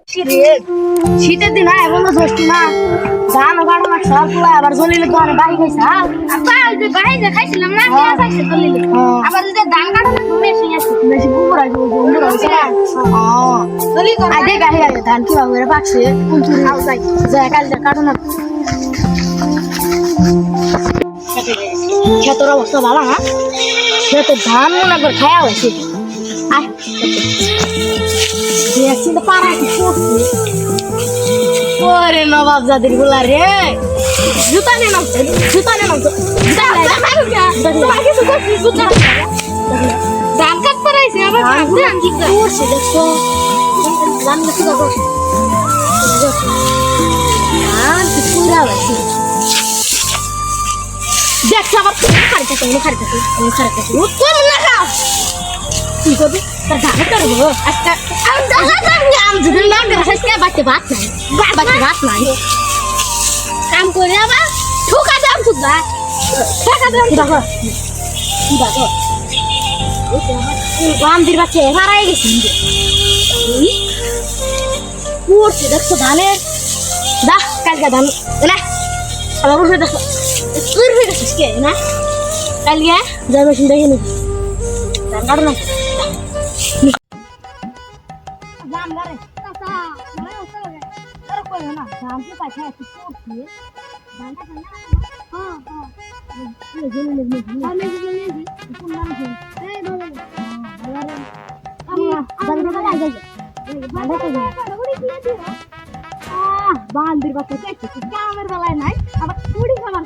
শীতের দিন হয় বন্ধু ষষ্ঠী মা ধান কাটো না সব পুরো আবার জ্বলিলে তো অনেক বাহি খাইছে বাহি যে খাইছিলাম না খাইছে জ্বলিলে আবার যদি ধান কাটো না মেশিন আছে মেশিন পুরো আছে বন্ধু আছে না জ্বলি কর আগে গাহি আগে ধান কি ভাবে রে পাকছে কুঞ্চু আউ যাই যায় কাল কাটো না ক্ষেতের অবস্থা ভালো না ক্ষেতের ধান মনে করে খাওয়া হয়েছে আয় দেখছি তো পাড়া কি করছে ওরে নবাব জাতির গুলা রে জুতা নিয়ে নামছে ধান কাট পারাইছে আবার ধান ঠিক করছে দেখছো ধান দেখো দেখছো আবার খারিটাছে উত্তম না খাও কি করবি তার ধানে করবো আজকে আম যদি না আজকে বাচ্চা ভাত নাই কাম করে আবার ঠোকা দাম খুদা দেখো আমদির বাচ্চা হারাই গেছি পড়ছে দেখছো ধানের দা কালকে ধান না আমার উঠে দেখো তুই হয়ে গেছিস কে না কালকে যাই মেশিন দেখে নিবি ধান কাটো না বান্দির বাচ্চা গ্রামের বেলায় নাই আবার চুরি খাবার